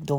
2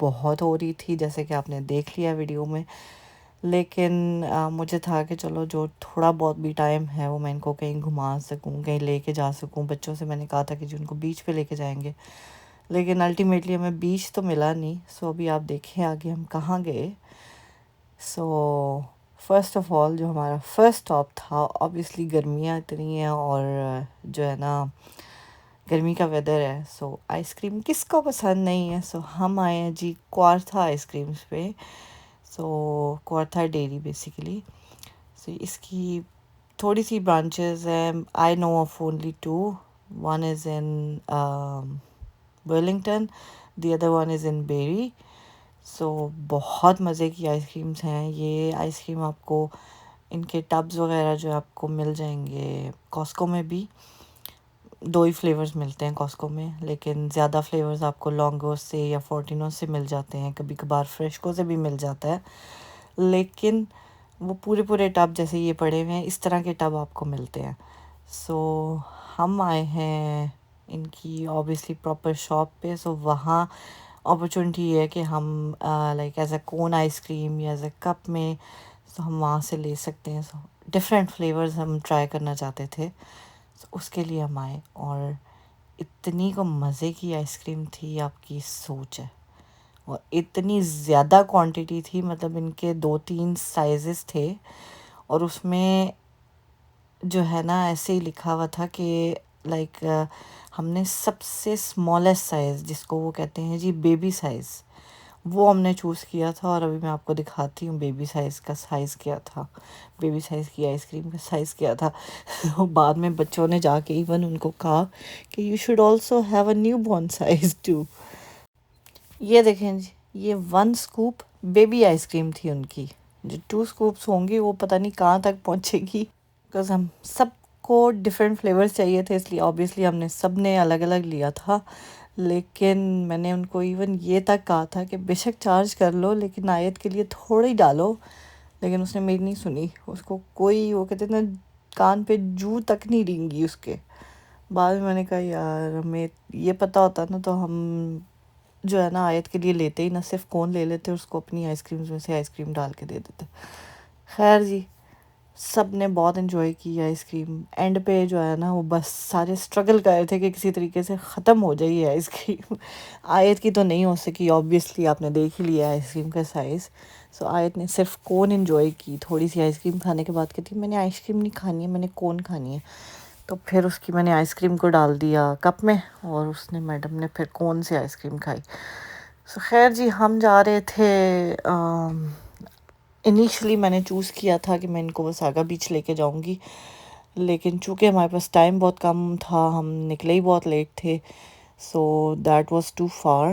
بہت ہو رہی تھی جیسے کہ آپ نے دیکھ لیا ویڈیو میں، لیکن مجھے تھا کہ چلو جو تھوڑا بہت بھی ٹائم ہے وہ میں ان کو کہیں گھما سکوں، کہیں لے کے جا سکوں. بچوں سے میں نے کہا تھا کہ جو ان کو بیچ پہ لے کے جائیں گے، لیکن الٹیمیٹلی ہمیں بیچ تو ملا نہیں. سو ابھی آپ دیکھیں آگے ہم کہاں گئے. سو فرسٹ آف آل جو ہمارا فرسٹ اسٹاپ تھا، آبویسلی گرمیاں اتنی ہیں اور جو ہے نا گرمی کا ویدر ہے، سو آئس کریم کس کو پسند نہیں ہے. سو ہم آئے ہیں جی کوارتھا آئس کریمس پہ. سو کوارتھا ڈیری بیسیکلی. سو اس کی تھوڑی سی برانچز ہیں. I know of only two. One is in Burlington, the other one is in Barrie. So بہت مزے کی آئس کریمس ہیں. یہ آئس کریم آپ کو ان کے ٹبز وغیرہ جو آپ کو مل جائیں گے کاسکو میں بھی. 2 ہی فلیورز ملتے ہیں کاسکو میں، لیکن زیادہ فلیورز آپ کو لانگو سے یا فورٹینو سے مل جاتے ہیں، کبھی کبھار فریشکو سے بھی مل جاتا ہے. لیکن وہ پورے پورے ٹب جیسے یہ پڑے ہوئے ہیں اس طرح کے ٹب آپ کو ملتے ہیں. سو ہم آئے ہیں ان کی آبویسلی پراپر شاپ پہ. سو وہاں اپرچونیٹی یہ ہے کہ ہم لائک ایز اے کون آئس کریم یا ایز اے کپ میں سو ہم وہاں سے لے سکتے ہیں. سو ڈفرینٹ فلیورز ہم ٹرائی کرنا چاہتے تھے، سو اس کے لیے ہم آئے. اور اتنی کو مزے کی آئس کریم تھی آپ کی سوچ ہے، اور اتنی زیادہ کوانٹٹی تھی. مطلب ان کے 2-3 سائزز تھے، اور اس میں جو ہے نا ایسے ہی لکھا ہوا تھا کہ لائک ہم نے سب سے اسمالسٹ سائز جس کو وہ کہتے ہیں جی بیبی سائز، وہ ہم نے چوز کیا تھا. اور ابھی میں آپ کو دکھاتی ہوں بیبی سائز کا سائز کیا تھا، بیبی سائز کی آئس کریم کا سائز کیا تھا. بعد میں بچوں نے جا کے ایون ان کو کہا کہ you should also have a newborn size two. یہ دیکھیں جی، یہ 1 اسکوپ بیبی آئس کریم تھی ان کی. جو 2 اسکوپس ہوں گی وہ پتہ نہیں کہاں تک پہنچے گی، بیکاز ہم سب کو ڈفرینٹ فلیورز چاہیے تھے، اس لیے آبویسلی ہم نے سب نے الگ الگ لیا تھا. لیکن میں نے ان کو ایون یہ تک کہا تھا کہ بے شک چارج کر لو لیکن آیت کے لیے تھوڑا ہی ڈالو، لیکن اس نے میری نہیں سنی. اس کو کوئی وہ کہتے ہیں نا کان پہ جو تک نہیں ریں گی اس کے. بعد میں نے کہا یار ہمیں یہ پتہ ہوتا نا تو ہم جو ہے نا آیت کے لیے لیتے ہی نہ، صرف کون لے لیتے، اس کو اپنی آئس کریمز میں سے آئس کریم ڈال کے دے دیتے. خیر جی، سب نے بہت انجوائے کی آئس کریم. اینڈ پہ جو ہے نا وہ بس سارے اسٹرگل کر رہے تھے کہ کسی طریقے سے ختم ہو جائے یہ آئس کریم. آیت کی تو نہیں ہو سکی، آبویسلی آپ نے دیکھ ہی لیا آئس کریم کا سائز. سو آیت نے صرف کون انجوائے کی. تھوڑی سی آئس کریم کھانے کے بعد کہتی میں نے آئس کریم نہیں کھانی ہے، میں نے کون کھانی ہے. تو پھر اس کی میں نے آئس کریم کو ڈال دیا کپ میں، اور اس نے میڈم نے پھر کون سے آئس کریم کھائی. سو خیر جی، ہم جا رہے تھے. انیشلی میں نے چوز کیا تھا کہ میں ان کو وساگا بیچ لے کے جاؤں گی، لیکن چونکہ ہمارے پاس ٹائم بہت کم تھا، ہم نکلے ہی بہت لیٹ تھے. So that was too far.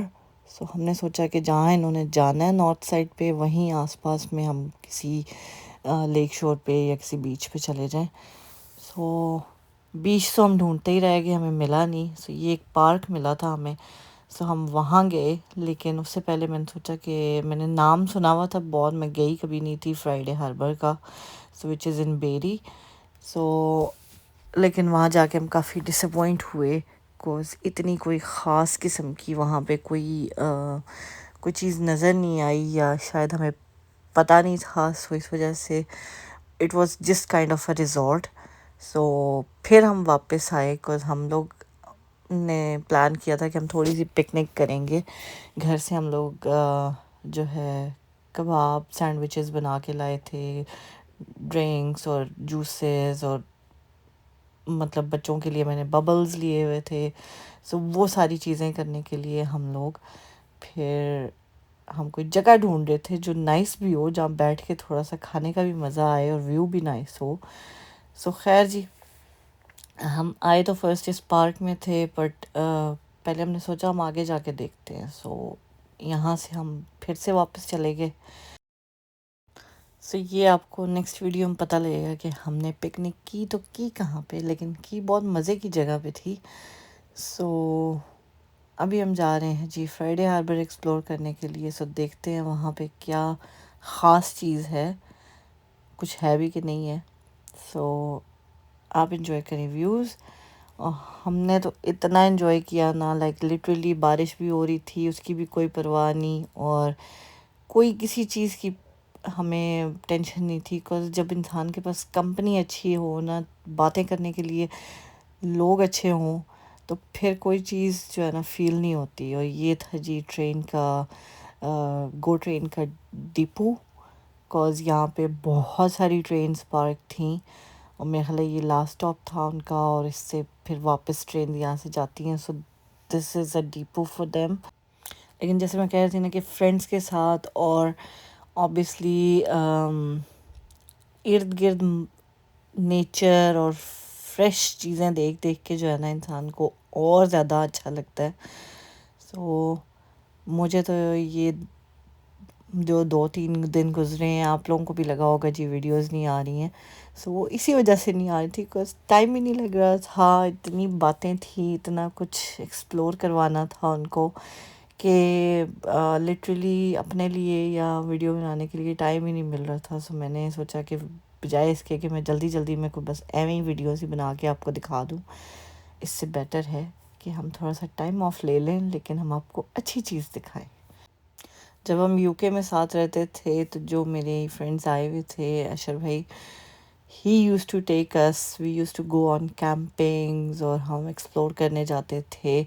So ہم نے سوچا کہ جہاں انہوں نے جانا ہے نارتھ سائڈ پہ، وہیں آس پاس میں ہم کسی لیک شور پہ یا کسی بیچ پہ چلے جائیں. سو بیچ تو ہم ڈھونڈتے ہی رہ گئے، ہمیں ملا نہیں. سو یہ ایک پارک ملا تھا ہمیں. سو ہم وہاں گئے، لیکن اس سے پہلے میں نے سوچا کہ میں نے نام سنا ہوا تھا بہت، میں گئی کبھی نہیں تھی، فرائیڈے ہاربر کا، سو وچ از ان بیری. سو لیکن وہاں جا کے ہم کافی ڈس اپوائنٹ ہوئے، کوز اتنی کوئی خاص قسم کی وہاں پہ کوئی چیز نظر نہیں آئی، یا شاید ہمیں پتہ نہیں تھا. سو اس وجہ سے it was just kind of a resort. So پھر ہم واپس آئے، کوز ہم لوگ نے پلان کیا تھا کہ ہم تھوڑی سی پکنک کریں گے. گھر سے ہم لوگ جو ہے کباب سینڈوچز بنا کے لائے تھے، ڈرنکس اور جوسز، اور مطلب بچوں کے لیے میں نے ببلز لیے ہوئے تھے. سو وہ ساری چیزیں کرنے کے لیے ہم لوگ پھر ہم کوئی جگہ ڈھونڈ رہے تھے جو نائس بھی ہو، جہاں بیٹھ کے تھوڑا سا کھانے کا بھی مزہ آئے اور ویو بھی نائس ہو. سو خیر جی، ہم آئے تو فرسٹ اس پارک میں تھے، بٹ پہلے ہم نے سوچا ہم آگے جا کے دیکھتے ہیں. سو یہاں سے ہم پھر سے واپس چلے گئے. سو یہ آپ کو نیکسٹ ویڈیو میں پتہ لگے گا کہ ہم نے پکنک کی تو کی کہاں پہ، لیکن کی بہت مزے کی جگہ پہ تھی. سو ابھی ہم جا رہے ہیں جی فرائیڈے ہاربر ایکسپلور کرنے کے لیے. سو دیکھتے ہیں وہاں پہ کیا خاص چیز ہے، کچھ ہے بھی کہ نہیں ہے. سو آپ انجوائے کریں ویوز، اور ہم نے تو اتنا انجوائے کیا نا، لائک لٹرلی بارش بھی ہو رہی تھی، اس کی بھی کوئی پرواہ نہیں، اور کوئی کسی چیز کی ہمیں ٹینشن نہیں تھی، بیکاز جب انسان کے پاس کمپنی اچھی ہو نا، باتیں کرنے کے لیے لوگ اچھے ہوں، تو پھر کوئی چیز جو ہے نا فیل نہیں ہوتی. اور یہ تھا جی ٹرین کا گو ٹرین کا ڈپو، کاز یہاں پہ بہت ساری ٹرینس پارک تھیں، اور میرا خیال ہے یہ لاسٹ اسٹاپ تھا ان کا، اور اس سے پھر واپس ٹرین یہاں سے جاتی ہیں. سو دس از اے ڈپو فار دیم. لیکن جیسے میں کہہ رہی تھی نا کہ فرینڈس کے ساتھ، اور آبویسلی ارد گرد نیچر اور فریش چیزیں دیکھ دیکھ کے جو ہے نا انسان کو اور زیادہ اچھا لگتا ہے. سو مجھے تو یہ جو 2-3 دن گزرے ہیں، آپ لوگوں کو بھی لگا ہوگا جی ویڈیوز نہیں آ رہی ہیں، سو وہ اسی وجہ سے نہیں آ رہی تھی، بیکاز ٹائم ہی نہیں لگ رہا تھا. اتنی باتیں تھیں، اتنا کچھ ایکسپلور کروانا تھا ان کو کہ لٹرلی اپنے لیے یا ویڈیو بنانے کے لیے ٹائم ہی نہیں مل رہا تھا. سو میں نے سوچا کہ بجائے اس کے کہ میں جلدی جلدی میں کو بس ایویں ہی ویڈیوز ہی بنا کے آپ کو دکھا دوں، اس سے بیٹر ہے کہ ہم تھوڑا سا ٹائم آف لے لیں، لیکن ہم آپ کو اچھی چیز دکھائیں. جب ہم یو کے میں ساتھ رہتے تھے تو جو میرے فرینڈس آئے ہوئے تھے، اشر بھائی، he used to take us, we used to go on campings, اور ہم ایکسپلور کرنے جاتے تھے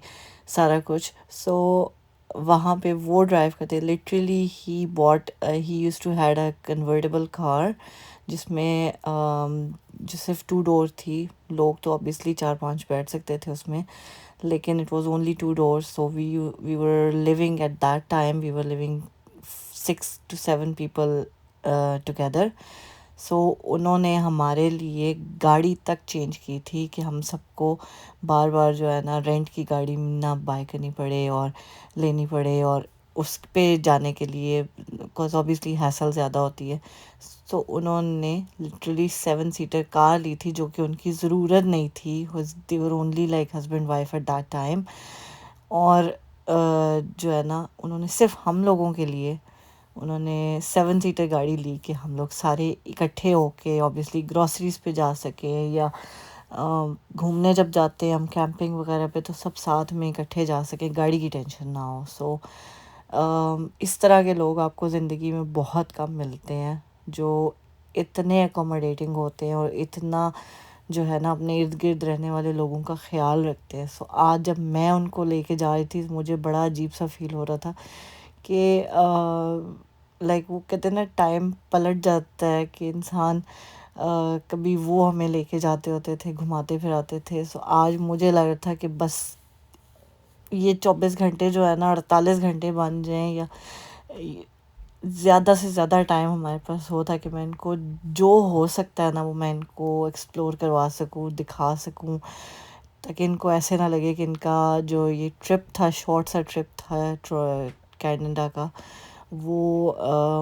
سارا کچھ. سو وہاں پہ وہ ڈرائیو کرتے، literally he used to had a convertible car, جس میں جو صرف 2 ڈور تھی. لوگ تو obviously 4-5 بیٹھ سکتے تھے اس میں، لیکن it was only 2 doors. So we were living at that time, we were living 6 to 7 people together. So انہوں نے ہمارے لیے گاڑی تک چینج کی تھی کہ ہم سب کو بار بار جو ہے نا رینٹ کی گاڑی نہ بائی کرنی پڑے اور لینی پڑے، اور اس پہ جانے کے لیے بیکاز obviously ہیسل زیادہ ہوتی ہے. تو انہوں نے لٹرلی 7 seater کار لی تھی، جو کہ ان کی ضرورت نہیں تھی. they were only like husband wife at that time. اور جو ہے نا انہوں نے صرف ہم لوگوں کے لیے انہوں نے 7 seater گاڑی لی کہ ہم لوگ سارے اکٹھے ہو کے obviously گروسریز پہ جا سکیں، یا گھومنے جب جاتے ہیں ہم کیمپنگ وغیرہ پہ تو سب ساتھ میں اکٹھے جا سکیں، گاڑی کی ٹینشن نہ ہو. سو اس طرح کے لوگ آپ کو زندگی میں بہت کم ملتے ہیں، جو اتنے اکوموڈیٹنگ ہوتے ہیں اور اتنا جو ہے نا اپنے ارد گرد رہنے والے لوگوں کا خیال رکھتے ہیں. سو آج جب میں ان کو لے کے جا رہی تھی، مجھے بڑا عجیب سا فیل ہو رہا تھا کہ لائک وہ کہتے ہیں نا ٹائم پلٹ جاتا ہے، کہ انسان کبھی وہ ہمیں لے کے جاتے ہوتے تھے، گھماتے پھراتے تھے. سو آج مجھے لگ رہا تھا کہ بس یہ 24 گھنٹے جو ہے نا 48 گھنٹے بن جائیں، یا زیادہ سے زیادہ ٹائم ہمارے پاس ہو، تاکہ میں ان کو جو ہو سکتا ہے نا وہ میں ان کو ایکسپلور کروا سکوں، دکھا سکوں، تاکہ ان کو ایسے نہ لگے کہ ان کا جو یہ ٹرپ تھا، شارٹ سا ٹرپ تھا کینیڈا کا، وہ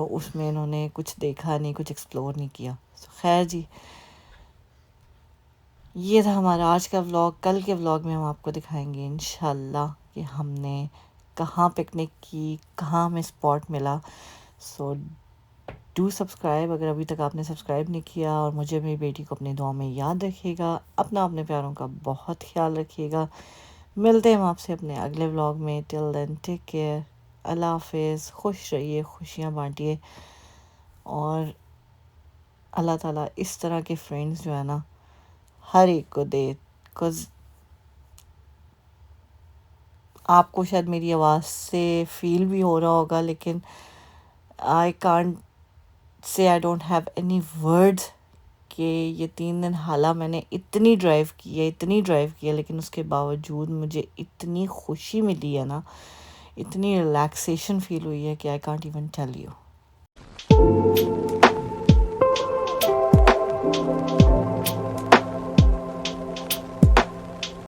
اس میں انہوں نے کچھ دیکھا نہیں، کچھ ایکسپلور نہیں کیا. خیر جی، یہ تھا ہمارا آج کا ولاگ. کل کے ولاگ میں ہم آپ کو دکھائیں گے انشاءاللہ کہ ہم نے کہاں پکنک کی، کہاں ہمیں اسپاٹ ملا. سو ڈو سبسکرائب اگر ابھی تک آپ نے سبسکرائب نہیں کیا، اور مجھے میری بیٹی کو اپنی دعاؤں میں یاد رکھیے گا. اپنے پیاروں کا بہت خیال رکھیے گا. ملتے ہیں ہم آپ سے اپنے اگلے ولاگ میں. ٹل دین ٹیک کیئر، اللہ حافظ. خوش رہیے، خوشیاں بانٹیے، اور اللہ تعالیٰ اس طرح کے فرینڈس جو ہے نا ہر ایک کو دے. بکاز آپ کو شاید میری آواز سے فیل بھی ہو رہا ہوگا، لیکن I can't say I don't have any words کہ یہ 3 دن حالہ میں نے اتنی ڈرائیو کی ہے، لیکن اس کے باوجود مجھے اتنی خوشی ملی ہے نا، اتنی ریلیکسیشن فیل ہوئی ہے کہ I can't even tell you.